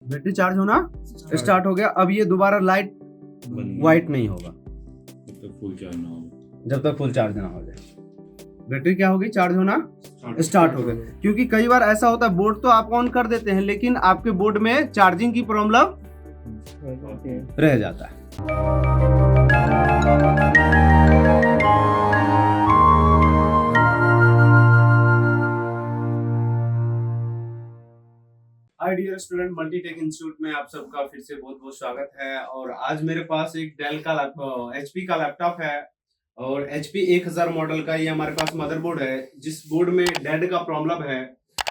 Battery charge होना start हो गया। अब ये दोबारा लाइट व्हाइट नहीं होगा जब तक फुल चार्ज ना हो। जब तक फुल चार्ज ना हो जाए। बैटरी क्या होगी, चार्ज होना स्टार्ट हो गया। क्योंकि कई बार ऐसा होता है बोर्ड तो आप ऑन कर देते हैं लेकिन आपके बोर्ड में चार्जिंग की प्रॉब्लम रह जाता है। Hi dear student, Multitech institute में आप सबका फिर से बहुत बहुत स्वागत है। और आज मेरे पास एक डेल का HP का लैपटॉप है और HP 1000 मॉडल का ये हमारे पास मदरबोर्ड है, जिस बोर्ड में डेड का प्रॉब्लम है।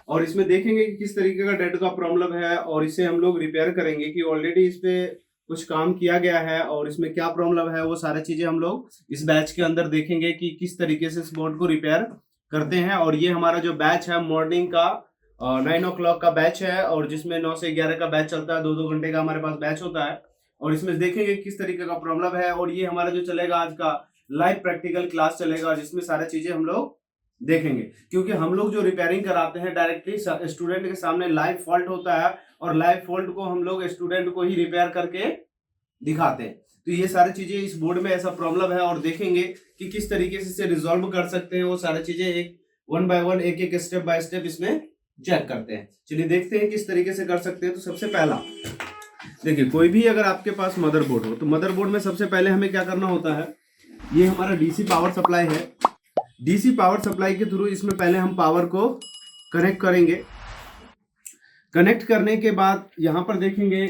और इसमें देखेंगे कि किस तरीके का डेड का प्रॉब्लम है और इसे हम लोग रिपेयर करेंगे कि ऑलरेडी इस पे कुछ काम किया गया है और इसमें क्या प्रॉब्लम है, वो सारी चीजें हम लोग इस बैच के अंदर देखेंगे कि किस तरीके से इस बोर्ड को रिपेयर करते हैं। और ये हमारा जो बैच है मॉर्निंग का 9 o'clock का बैच है और जिसमें 9 से 11 का बैच चलता है। 2-2 घंटे का हमारे पास बैच होता है और इसमें देखेंगे किस तरीके का प्रॉब्लम है। और ये हमारा जो चलेगा आज का लाइव प्रैक्टिकल क्लास चलेगा जिसमें सारी चीजें हम लोग देखेंगे। क्योंकि हम लोग जो रिपेयरिंग कराते हैं डायरेक्टली स्टूडेंट के सामने लाइव फॉल्ट होता है और लाइव फॉल्ट को हम लोग स्टूडेंट को ही रिपेयर करके दिखाते हैं। तो ये सारी चीजें इस बोर्ड में ऐसा प्रॉब्लम है और देखेंगे कि किस तरीके से इसे रिजॉल्व कर सकते हैं। वो सारी चीजें एक वन बाय वन एक एक स्टेप बाय स्टेप इसमें चेक करते हैं। चलिए देखते हैं किस तरीके से कर सकते हैं। तो सबसे पहला देखिए, कोई भी अगर आपके पास मदरबोर्ड हो तो मदरबोर्ड में सबसे पहले हमें क्या करना होता है, ये हमारा डीसी पावर सप्लाई है। डीसी पावर सप्लाई के थ्रू इसमें पहले हम पावर को कनेक्ट करेंगे। कनेक्ट करने के बाद यहां पर देखेंगे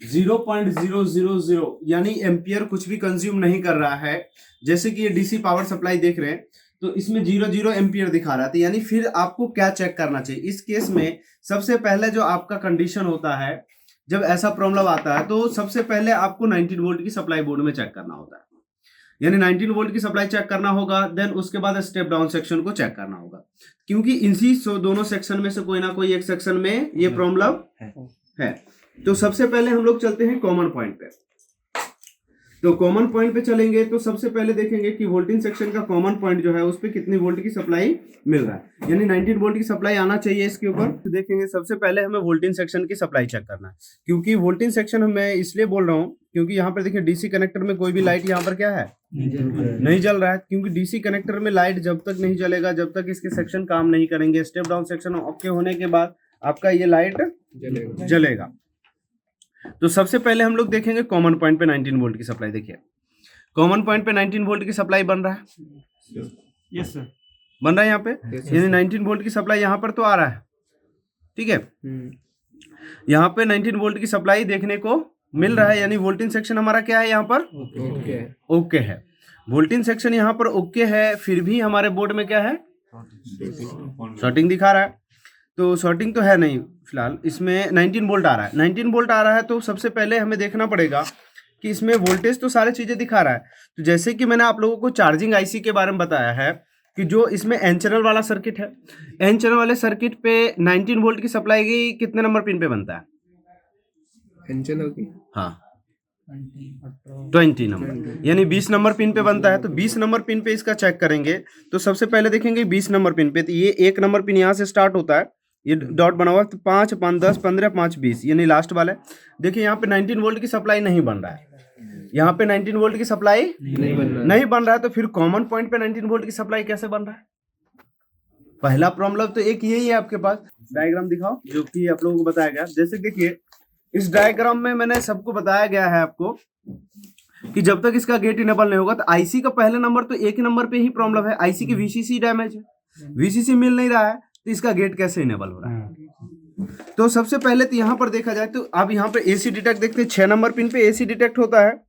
0.000 यानी एम्पियर कुछ भी कंज्यूम नहीं कर रहा है। जैसे कि ये डीसी पावर सप्लाई देख रहे हैं तो इसमें 0 एम्पियर दिखा रहा था। यानी फिर आपको क्या चेक करना चाहिए इस केस में, सबसे पहले जो आपका कंडीशन होता है जब ऐसा प्रॉब्लम आता है तो सबसे पहले आपको 19 वोल्ट की सप्लाई बोर्ड में चेक करना होता है। यानी 19 वोल्ट की सप्लाई चेक करना होगा। देन उसके बाद स्टेप डाउन सेक्शन को चेक करना होगा, क्योंकि इसी दोनों सेक्शन में से कोई ना कोई एक सेक्शन में ये प्रॉब्लम है। तो सबसे पहले हम लोग चलते हैं कॉमन पॉइंट पे। तो कॉमन पॉइंट पे चलेंगे तो सबसे पहले देखेंगे कि वोल्टेज सेक्शन का कॉमन पॉइंट जो है उस पे कितनी वोल्ट की सप्लाई मिल रहा है। यानी 19 वोल्ट की सप्लाई आना चाहिए इसके ऊपर। तो देखेंगे सबसे पहले हमें वोल्टेज सेक्शन की सप्लाई चेक करना है, क्योंकि वोल्टेज सेक्शन मैं इसलिए बोल रहा हूँ क्योंकि यहाँ पर देखिए डीसी कनेक्टर में कोई भी लाइट यहाँ पर क्या है नहीं जल रहा है। क्योंकि डीसी कनेक्टर में लाइट जब तक नहीं जलेगा जब तक इसके सेक्शन काम नहीं करेंगे। स्टेप डाउन सेक्शन ओके होने के बाद आपका ये लाइट जलेगा। तो सबसे पहले हम लोग देखेंगे कॉमन पॉइंट पे 19 वोल्ट की सप्लाई। देखिए कॉमन पॉइंट पे 19 वोल्ट की सप्लाई बन रहा है। यस सर, बन रहा है यहाँ पे। यानी 19 वोल्ट की सप्लाई यहाँ पर तो आ रहा है, ठीक है। यहाँ पे 19 वोल्ट की सप्लाई देखने को मिल रहा है। यानी वोल्टेज सेक्शन हमारा क्या है यहाँ पर ओके है। वोल्टेज सेक्शन यहाँ पर ओके है। फिर भी हमारे बोर्ड में क्या है, शॉर्टिंग दिखा रहा है। तो शॉर्टिंग तो है नहीं फिलहाल, इसमें 19 वोल्ट आ रहा है। 19 वोल्ट आ रहा है तो सबसे पहले हमें देखना पड़ेगा कि इसमें वोल्टेज तो सारी चीजें दिखा रहा है। तो जैसे कि मैंने आप लोगों को चार्जिंग आईसी के बारे में बताया है कि जो इसमें एन चैनल वाला सर्किट है, एन चैनल वाले सर्किट पे 19 वोल्ट की सप्लाई की कितने नंबर पिन पे बनता है एन चैनल की? हाँ 20 नंबर, यानी 20 नंबर पिन पे बनता है। तो 20 नंबर पिन पे इसका चेक करेंगे तो सबसे पहले देखेंगे 20 नंबर पिन पे। तो ये 1 नंबर पिन यहाँ से स्टार्ट होता है, ये डॉट बना हुआ। तो 5, 5, 10, 15, 5, 20 यानी लास्ट वाला है। देखिए यहाँ पे 19 वोल्ट की सप्लाई नहीं बन रहा है। यहाँ पे 19 वोल्ट की सप्लाई नहीं बन रहा है। तो फिर कॉमन पॉइंट पे 19 वोल्ट की सप्लाई कैसे बन रहा है? पहला प्रॉब्लम तो एक यही है आपके पास। डायग्राम दिखाओ जो कि आप लोगों को बताया गया। जैसे देखिए इस डायग्राम में मैंने सबको बताया गया है आपको कि जब तक इसका गेट इनेबल नहीं होगा तो आईसी का पहला नंबर तो एक नंबर पे ही प्रॉब्लम है। आईसी की वीसीसी डैमेज है, वीसीसी मिल नहीं रहा है तो इसका गेट कैसे इनेबल हो रहा है। तो सबसे पहले तो यहाँ पर देखा जाए तो अब यहाँ पे एसी डिटेक्ट देखते हैं। 6 नंबर पिन पे एसी डिटेक्ट होता है,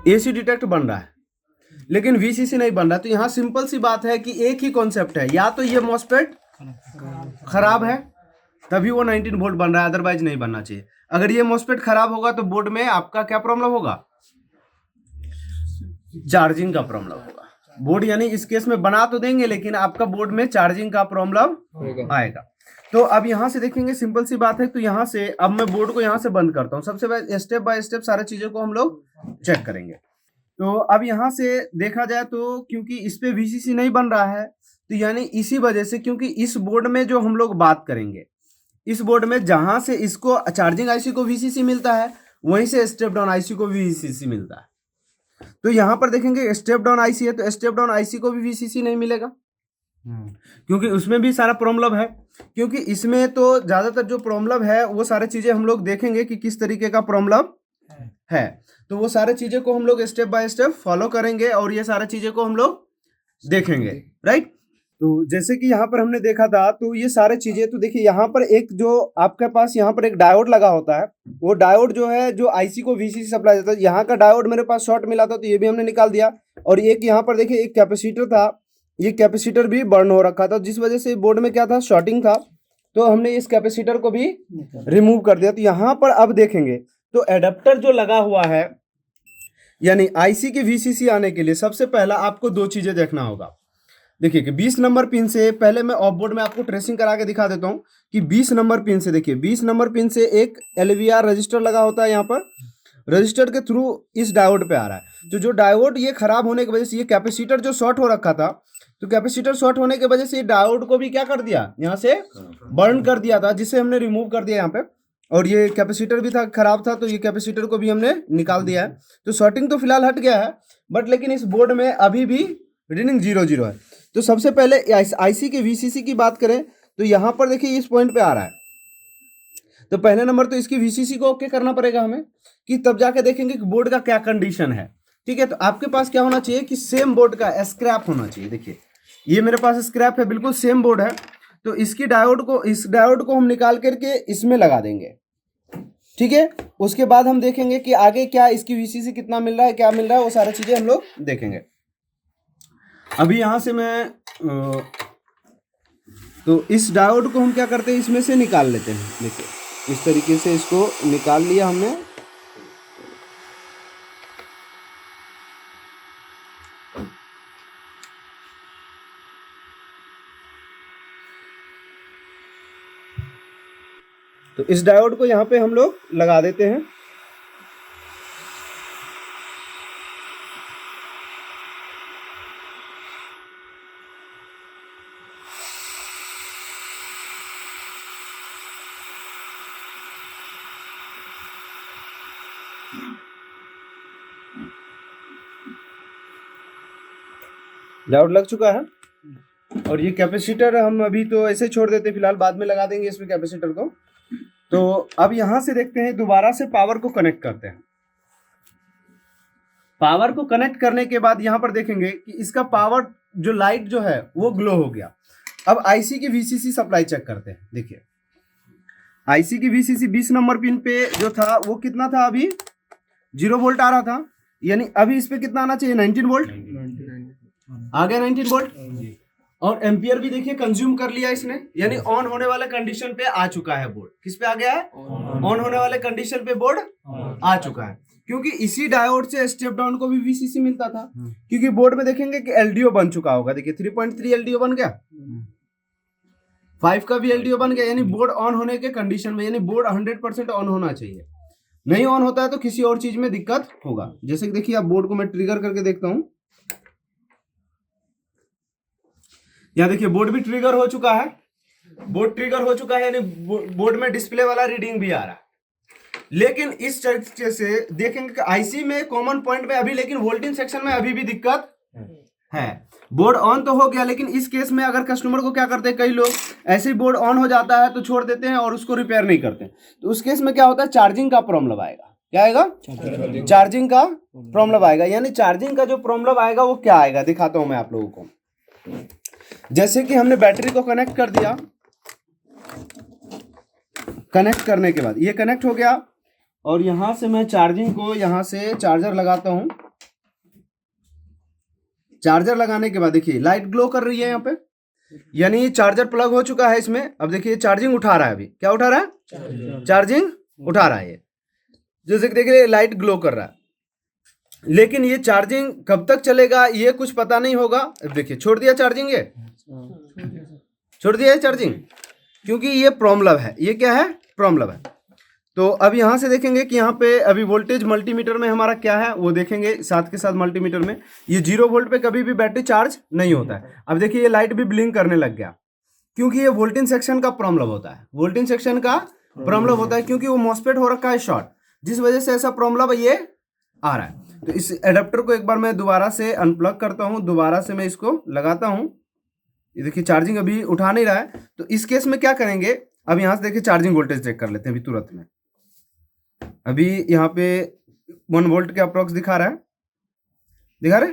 एसी डिटेक्ट बन रहा है लेकिन वीसीसी नहीं बन रहा। तो यहाँ सिंपल सी बात है कि एक ही कॉन्सेप्ट है, या तो ये मॉसफेट खराब है तभी वो 19 वोल्ट बन रहा है, अदरवाइज नहीं बनना चाहिए। अगर ये मॉसफेट खराब होगा तो बोर्ड में आपका क्या प्रॉब्लम होगा, चार्जिंग का प्रॉब्लम होगा। बोर्ड यानी इस केस में बना तो देंगे लेकिन आपका बोर्ड में चार्जिंग का प्रॉब्लम आएगा। तो अब यहाँ से देखेंगे सिंपल सी बात है। तो यहाँ से अब मैं बोर्ड को यहाँ से बंद करता हूँ। सबसे पहले स्टेप बाय स्टेप सारी चीजों को हम लोग चेक करेंगे। तो अब यहाँ से देखा जाए तो क्योंकि इस पे वीसीसी नहीं बन रहा है तो यानी इसी वजह से, क्योंकि इस बोर्ड में जो हम लोग बात करेंगे इस बोर्ड में जहां से इसको चार्जिंग आईसी को वीसीसी मिलता है, वहीं से स्टेप डाउन आईसी को भी वीसीसी मिलता है। तो यहां पर देखेंगे स्टेप डाउन आईसी है, तो स्टेप डाउन आईसी को भी वीसीसी नहीं मिलेगा, क्योंकि उसमें भी सारा प्रॉब्लम है। क्योंकि इसमें तो ज्यादातर जो प्रॉब्लम है वो सारी चीजें हम लोग देखेंगे कि किस तरीके का प्रॉब्लम है। तो वो सारे चीजें को हम लोग स्टेप बाय स्टेप फॉलो करेंगे और ये सारी चीजें को हम लोग देखेंगे, राइट। तो जैसे कि यहाँ पर हमने देखा था, तो ये सारे चीजें, तो देखिए यहाँ पर एक जो आपके पास यहाँ पर एक डायोड लगा होता है, वो डायोड जो है जो आईसी को वीसीसी सप्लाई देता है, यहाँ का डायोड मेरे पास शॉर्ट मिला था तो ये भी हमने निकाल दिया। और एक यहाँ पर देखिए एक कैपेसिटर था, ये कैपेसिटर भी बर्न हो रखा था, जिस वजह से बोर्ड में क्या था, शॉर्टिंग था, तो हमने इस कैपेसिटर को भी रिमूव कर दिया। तो यहाँ पर अब देखेंगे तो एडाप्टर जो लगा हुआ है, यानी आईसी के वीसीसी आने के लिए सबसे पहला आपको दो चीजें देखना होगा। देखिए कि 20 नंबर पिन से, पहले मैं ऑफ बोर्ड में आपको ट्रेसिंग करा के दिखा देता हूँ कि 20 नंबर पिन से, देखिए 20 नंबर पिन से एक LVR रजिस्टर लगा होता है, यहाँ पर रजिस्टर के थ्रू इस डायोड पे आ रहा है। तो जो डायोड ये खराब होने की वजह से, ये कैपेसिटर जो शॉर्ट हो रखा था, तो कैपेसिटर शॉर्ट होने की वजह से डायोड को भी क्या कर दिया, यहाँ से बर्न कर दिया था, जिसे हमने रिमूव कर दिया यहाँ पे। और ये कैपेसिटर भी था, खराब था, तो ये कैपेसिटर को भी हमने निकाल दिया है। तो शॉर्टिंग तो फिलहाल हट गया है, बट लेकिन इस बोर्ड में अभी भी रीडिंग 0 है। तो सबसे पहले आईसी के वीसीसी की बात करें तो यहाँ पर देखिए इस पॉइंट पे आ रहा है, तो पहले नंबर तो इसकी वीसीसी को ओके करना पड़ेगा हमें, कि तब जाके देखेंगे कि बोर्ड का क्या कंडीशन है। ठीक है, तो आपके पास क्या होना चाहिए कि सेम बोर्ड का स्क्रैप होना चाहिए। देखिए ये मेरे पास स्क्रैप है, बिल्कुल सेम बोर्ड है, तो इसकी डायोड को, इस डायोड को हम निकाल करके इसमें लगा देंगे। ठीक है, उसके बाद हम देखेंगे कि आगे क्या इसकी वीसीसी कितना मिल रहा है, क्या मिल रहा है, वो सारी चीजें हम लोग देखेंगे। अभी यहां से मैं तो इस डायोड को हम क्या करते हैं, इसमें से निकाल लेते हैं। देखिए इस तरीके से इसको निकाल लिया हमने। तो इस डायोड को यहाँ पे हम लोग लगा देते हैं। डायोड लग चुका है, और ये कैपेसिटर हम अभी तो ऐसे छोड़ देते हैं, फिलहाल बाद में लगा देंगे इसमें कैपेसिटर को। तो अब यहां से देखते हैं, दोबारा से पावर को कनेक्ट करते हैं। पावर को कनेक्ट करने के बाद यहां पर देखेंगे कि इसका पावर जो लाइट जो है वो ग्लो हो गया। अब आईसी की वीसीसी सप्लाई चेक करते हैं। देखिए आईसी की वीसीसी 20 नंबर पिन पे जो था वो कितना था, अभी 0 वोल्ट आ रहा था, यानी अभी इस पे कितना आना चाहिए, 19 वोल्ट आ गया, 19 वोल्ट। और एम्पियर भी देखिए कंज्यूम कर लिया इसने, यानी ऑन होने वाले कंडीशन पे आ चुका है बोर्ड। किस पे आ गया है, ऑन होने वाले कंडीशन पे बोर्ड आ चुका है, क्योंकि इसी डायोड से स्टेप डाउन को भी वीसीसी मिलता था। क्योंकि बोर्ड में देखेंगे कि एलडीओ बन चुका होगा, देखिए 3.3 एलडीओ बन गया, 5 का भी एलडीओ बन गया, यानी बोर्ड ऑन होने के कंडीशन में, यानी बोर्ड 100% ऑन होना चाहिए। नहीं ऑन होता है तो किसी और चीज में दिक्कत होगा। जैसे कि देखिए आप बोर्ड को मैं ट्रिगर करके देखता हूं, यहाँ देखिए बोर्ड भी ट्रिगर हो चुका है, बोर्ड ट्रिगर हो चुका है, यानी बोर्ड में डिस्प्ले वाला रीडिंग भी आ रहा है। लेकिन इस तरीके से देखेंगे कि आईसी में कॉमन पॉइंट में अभी, लेकिन वोल्टेज सेक्शन में अभी भी दिक्कत है। बोर्ड ऑन तो हो गया, लेकिन इस केस में अगर कस्टमर को क्या करते हैं, कई लोग ऐसे ही बोर्ड ऑन हो जाता है तो छोड़ देते हैं और उसको रिपेयर नहीं करते, तो उस केस में क्या होता है, चार्जिंग का प्रॉब्लम आएगा। क्या आएगा, चार्जिंग का प्रॉब्लम आएगा। यानी चार्जिंग का जो प्रॉब्लम आएगा वो क्या आएगा, दिखाता हूं मैं आप लोगों को। जैसे कि हमने बैटरी को कनेक्ट कर दिया, कनेक्ट करने के बाद ये कनेक्ट हो गया, और यहां से मैं चार्जिंग को, यहां से चार्जर लगाता हूं। चार्जर लगाने के बाद देखिए लाइट ग्लो कर रही है यहाँ पे, यानी चार्जर प्लग हो चुका है इसमें। अब देखिए चार्जिंग उठा रहा है, अभी क्या उठा रहा है, चार्जिंग उठा रहा है ये, जैसे कि देखिए लाइट ग्लो कर रहा है। लेकिन ये चार्जिंग कब तक चलेगा ये कुछ पता नहीं होगा। अब देखिए छोड़ दिया चार्जिंग, ये छोड़ दिया है चार्जिंग, क्योंकि ये प्रॉब्लम है। ये क्या है, प्रॉब्लम है। तो अब यहां से देखेंगे कि यहाँ पे अभी वोल्टेज मल्टीमीटर में हमारा क्या है वो देखेंगे, साथ के साथ मल्टीमीटर में ये 0 वोल्ट पे कभी भी बैटरी चार्ज नहीं होता है। अब देखिए ये लाइट भी ब्लिंक करने लग गया, क्योंकि ये वोल्टेज सेक्शन का प्रॉब्लम होता है, वोल्टेज सेक्शन का प्रॉब्लम होता है, क्योंकि वो मॉसफेट हो रखा है शॉर्ट, जिस वजह से ऐसा प्रॉब्लम ये आ रहा है। तो इस एडाप्टर को एक बार मैं दोबारा से अनप्लग करता हूँ, दोबारा से मैं इसको लगाता हूँ। ये देखिए चार्जिंग अभी उठा नहीं रहा है। तो इस केस में क्या करेंगे, अब यहाँ से देखिए चार्जिंग वोल्टेज चेक कर लेते हैं अभी तुरंत में। अभी यहाँ पे 1 वोल्ट के अप्रोक्स दिखा रहा है, दिखा रहे,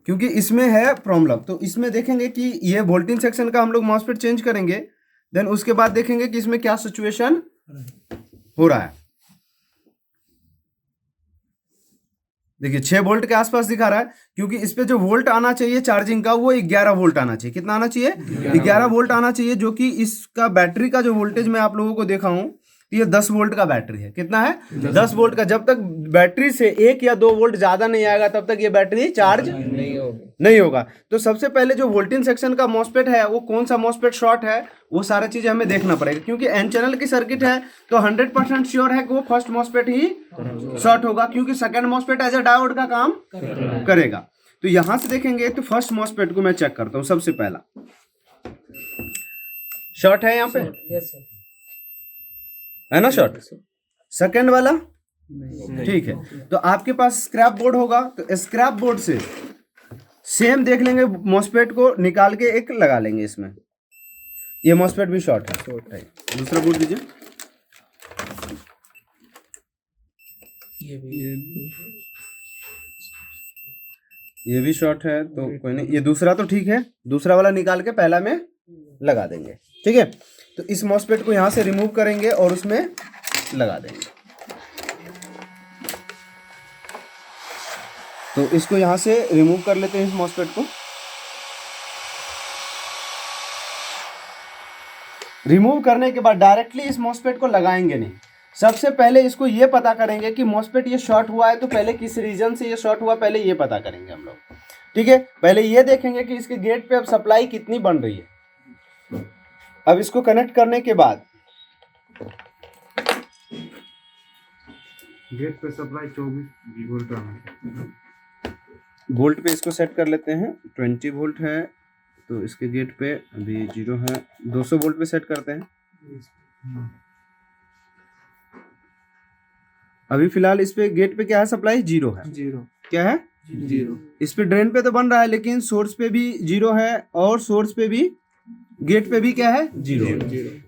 क्योंकि इसमें है प्रॉब्लम। तो इसमें देखेंगे कि ये वोल्टेज सेक्शन का हम लोग मॉसफेट चेंज करेंगे, देन उसके बाद देखेंगे कि इसमें क्या सिचुएशन हो रहा है। देखिए 6 वोल्ट के आसपास दिखा रहा है, क्योंकि इस पे जो वोल्ट आना चाहिए चार्जिंग का वो 11 वोल्ट आना चाहिए। कितना आना चाहिए? 11 वोल्ट आना चाहिए, जो कि इसका बैटरी का जो वोल्टेज मैं आप लोगों को देखा हूं, ये 10 वोल्ट का बैटरी है। कितना है? 10 वोल्ट का। जब तक बैटरी से 1 या 2 वोल्ट ज्यादा नहीं आएगा तब तक ये बैटरी चार्ज नहीं होगा। तो सबसे पहले जो वोल्टेज सेक्शन का मॉसफेट है वो कौन सा मॉसफेट शॉर्ट है, वो सारा चीजें हमें देखना पड़ेगा, क्योंकि एन चैनल की सर्किट है तो 100% श्योर है कि वो फर्स्ट मॉसफेट ही शॉर्ट होगा, क्योंकि second MOSFET as a diode का काम करेगा। तो यहां से देखेंगे तो फर्स्ट मॉसफेट को मैं चेक करता हूं। सबसे पहला शॉर्ट है यहाँ पे, है ना शॉर्ट? सेकंड वाला ठीक है। तो आपके पास स्क्रैप बोर्ड होगा, तो स्क्रैप बोर्ड से सेम देख लेंगे, मॉसफेट को निकाल के एक लगा लेंगे इसमें। ये मॉसफेट भी शॉर्ट है। दूसरा बोर्ड दीजिए। ये भी शॉर्ट है, तो कोई नहीं, ये दूसरा तो ठीक है। दूसरा वाला निकाल के पहला में लगा देंगे, ठीक है। तो इस मॉसफेट को यहां से रिमूव करेंगे और उसमें लगा देंगे। तो इसको यहां से रिमूव कर लेते हैं इस मॉसफेट को। रिमूव करने के बाद डायरेक्टली इस मॉसफेट को लगाएंगे नहीं। सबसे पहले इसको ये पता करेंगे कि मॉसफेट ये शॉर्ट हुआ है, तो पहले किस रीजन से ये शॉर्ट हुआ, पहले ये पता करेंगे हम लोग, ठीक है। पहले ये देखेंगे कि इसके गेट पे अब सप्लाई कितनी बन रही है। अब इसको कनेक्ट करने के बाद गेट पे सप्लाई 24 वोल्ट आना, वोल्ट पे इसको सेट कर लेते हैं। 20 वोल्ट है तो इसके गेट पे अभी 0 है, 200 वोल्ट पे सेट करते हैं। अभी फिलहाल इस पे गेट पे क्या है, सप्लाई 0 है। 0 क्या है? 0। इस पे ड्रेन पे तो बन रहा है, लेकिन सोर्स पे भी 0 है और सोर्स पे भी, गेट पे भी क्या है, 0।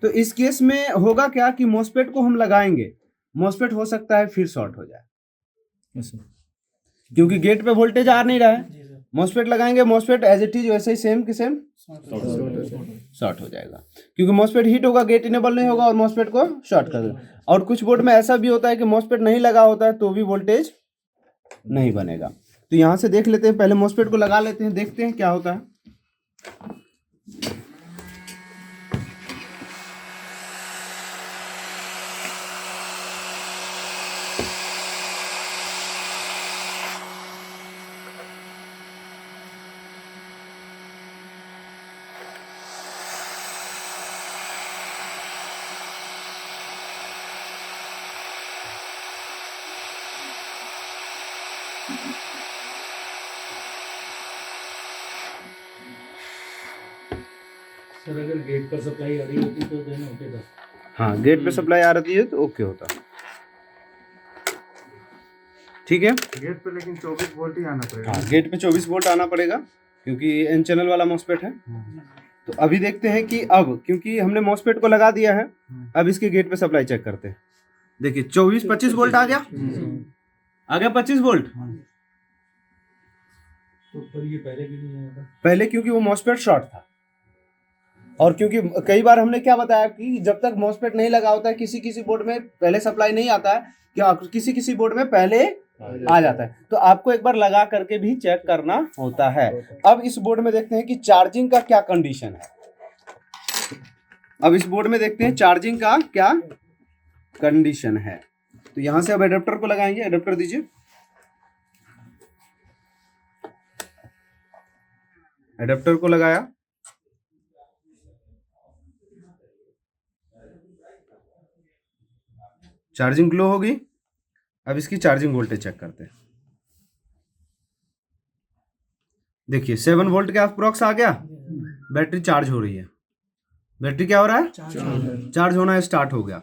तो इस केस में होगा क्या कि मॉसफेट को हम लगाएंगे, मॉसफेट हो सकता है फिर शॉर्ट हो जाए, क्योंकि गेट पे वोल्टेज आ नहीं रहा है। मॉसफेट लगाएंगे, मॉसफेट एज इट इज वैसे ही सेम के सेम शॉर्ट हो जाएगा, क्योंकि मॉसफेट हीट होगा, गेट इनेबल नहीं होगा और मॉसफेट को शॉर्ट कर देगा। और कुछ बोर्ड में ऐसा भी होता है कि मॉसफेट नहीं लगा होता है तो भी वोल्टेज नहीं बनेगा। तो यहां से देख लेते हैं, पहले मॉसफेट को लगा लेते हैं, देखते हैं क्या होता है। सर अगर गेट पर सप्लाई आ रही होती तो देना होता। हाँ, गेट पे सप्लाई आ रही है तो ओके होता, ठीक है। गेट पे लेकिन 24 वोल्ट ही आना पड़ेगा। हाँ, गेट पे 24 वोल्ट आना पड़ेगा, क्योंकि एन चैनल वाला मॉसफेट है। तो अभी देखते हैं कि अब, क्योंकि हमने मॉसफेट को लगा दिया है, अब इसके गेट पे सप्लाई चेक करते हैं। देखिए 25 वोल्ट आ गया, आ गया 25 वोल्ट। तो पर ये पहले भी नहीं आया था। पहले क्योंकि वो मॉसफेट शॉर्ट था, और क्योंकि कई बार हमने क्या बताया कि जब तक मॉसफेट नहीं लगा होता है, किसी किसी बोर्ड में पहले सप्लाई नहीं आता है, क्या किसी किसी बोर्ड में पहले आ जाता है। तो आपको एक बार लगा करके भी चेक करना होता है। अब इस बोर्ड में देखते हैं कि चार्जिंग का क्या कंडीशन है। अब इस बोर्ड में देखते हैं चार्जिंग का क्या कंडीशन है। तो यहां से अब एडेप्टर को लगाएंगे, एडेप्टर दीजिए। एडेप्टर को लगाया, चार्जिंग लो होगी। अब इसकी चार्जिंग वोल्टेज चेक करते हैं। देखिए 7 वोल्ट के अप्रॉक्स आ गया, बैटरी चार्ज हो रही है, बैटरी क्या हो रहा है, चार्ज होना स्टार्ट हो गया,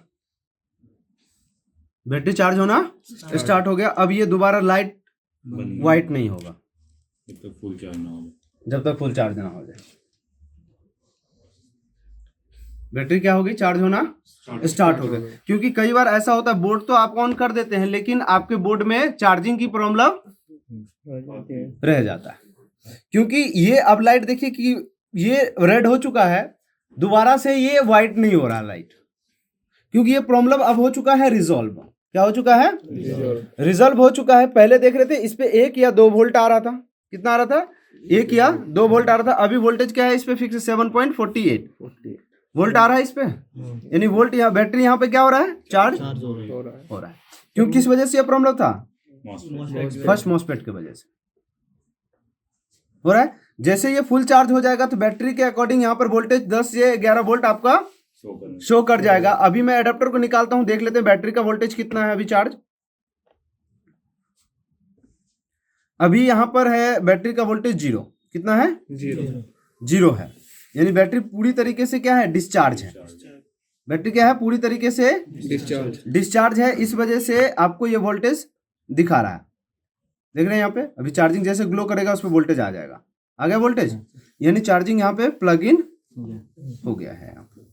बैटरी चार्ज होना स्टार्ट हो गया। अब ये दोबारा लाइट वाइट नहीं होगा जब तक फुल चार्ज ना हो। जब तक फुल चार्ज ना हो जाए। बैटरी क्या होगी, चार्ज होना स्टार्ट हो गया। क्योंकि कई बार ऐसा होता है बोर्ड तो आप ऑन कर देते हैं लेकिन आपके बोर्ड में चार्जिंग की प्रॉब्लम रह जाता है। क्योंकि ये अब लाइट देखिए कि ये रेड हो चुका है, दोबारा से ये व्हाइट नहीं हो रहा लाइट, क्योंकि ये प्रॉब्लम अब हो चुका है रिजॉल्व। क्या हो चुका है, रिजॉल्व हो चुका है। पहले देख रहे थे इस पे 1 या 2 वोल्ट आ रहा था, कितना आ रहा था, 1 या 2 वोल्ट आ रहा था। अभी वोल्टेज क्या है इस पे फिक्स 7.48 वोल्ट आ रहा है इस पे, यानी वोल्ट यहाँ बैटरी यहाँ पे क्या हो रहा है, चार्ज हो रहा है। क्यों, किस वजह से ये प्रॉब्लम था, फर्स्ट मॉसफेट की वजह से हो रहा है। जैसे ये फुल चार्ज हो जाएगा तो बैटरी के अकॉर्डिंग यहाँ पर वोल्टेज 10 से 11 वोल्ट आपका शो कर जाएगा। अभी मैं एडाप्टर को निकालता हूं, देख लेते हैं बैटरी का वोल्टेज कितना है अभी चार्ज। अभी यहां पर है बैटरी का वोल्टेज 0, कितना है, 0 है, यानी बैटरी पूरी तरीके से क्या है, डिस्चार्ज है। बैटरी क्या है, पूरी तरीके से डिस्चार्ज है। इस वजह से आपको ये वोल्टेज दिखा रहा है, देख रहे हैं यहाँ पे। अभी चार्जिंग जैसे ग्लो करेगा उस पर वोल्टेज आ जाएगा, आ गया वोल्टेज, यानी चार्जिंग यहाँ पे प्लग इन हो गया है। यहाँ पे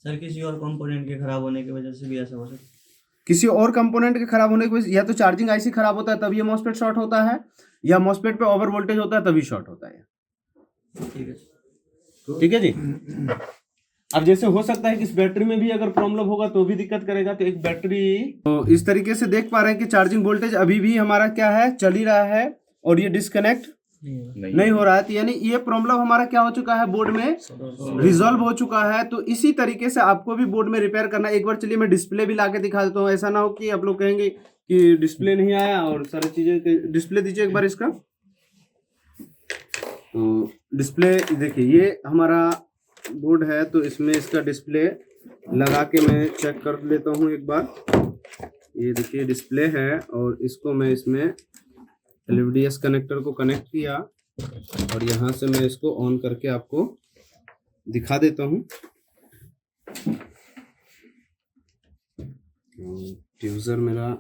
सर किसी और कंपोनेंट के खराब होने की वजह से भी ऐसा हो सकता है, किसी और कंपोनेंट के खराब होने की वजह, या तो चार्जिंग आईसी खराब होता है तब ये मॉसफेट शॉर्ट होता है, या मॉसफेट पे ओवर वोल्टेज होता है तभी शॉर्ट होता है। ठीक है जी। अब जैसे हो सकता है कि इस बैटरी में भी अगर प्रॉब्लम होगा तो भी दिक्कत करेगा। तो एक बैटरी तो इस तरीके से देख पा रहे हैं कि चार्जिंग वोल्टेज अभी भी हमारा क्या है, चल ही रहा है और ये डिस्कनेक्ट नहीं हो रहा है। तो यानी ये प्रॉब्लम हमारा क्या हो चुका है, बोर्ड में रिजॉल्व हो चुका है। तो इसी तरीके से आपको भी बोर्ड में रिपेयर करना। एक बार चलिए मैं डिस्प्ले भी लाके दिखा देता हूँ, ऐसा ना हो कि आप लोग कहेंगे कि डिस्प्ले नहीं आया और सारी चीजें। डिस्प्ले दीजिए एक बार इसका। तो डिस्प्ले देखिए, ये हमारा बोर्ड है तो इसमें इसका डिस्प्ले लगा के मैं चेक कर लेता हूँ एक बार। ये देखिए डिस्प्ले है और इसको मैं इसमें LVDS कनेक्टर को कनेक्ट किया और यहाँ से मैं इसको ऑन करके आपको दिखा देता हूँ। ट्यूजर मेरा,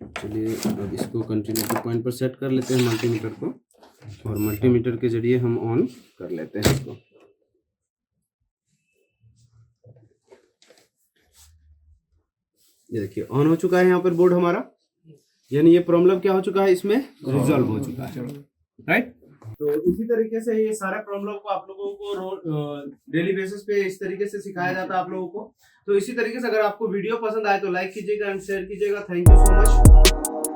चलिए अब इसको कंटिन्यूटी पॉइंट पर सेट कर लेते हैं मल्टीमीटर को, और मल्टीमीटर के जरिए हम ऑन कर लेते हैं इसको। ये देखिए ऑन हो चुका है यहाँ पर बोर्ड हमारा, यानी ये प्रॉब्लम क्या हो चुका है, इसमें रिजॉल्व हो चुका है, राइट। तो इसी तरीके से ये सारे प्रॉब्लम को आप लोगों को डेली बेसिस पे इस तरीके से सिखाया जाता है आप लोगों को। तो इसी तरीके से अगर आपको वीडियो पसंद आए तो लाइक कीजिएगा एंड शेयर कीजिएगा। Thank you so much.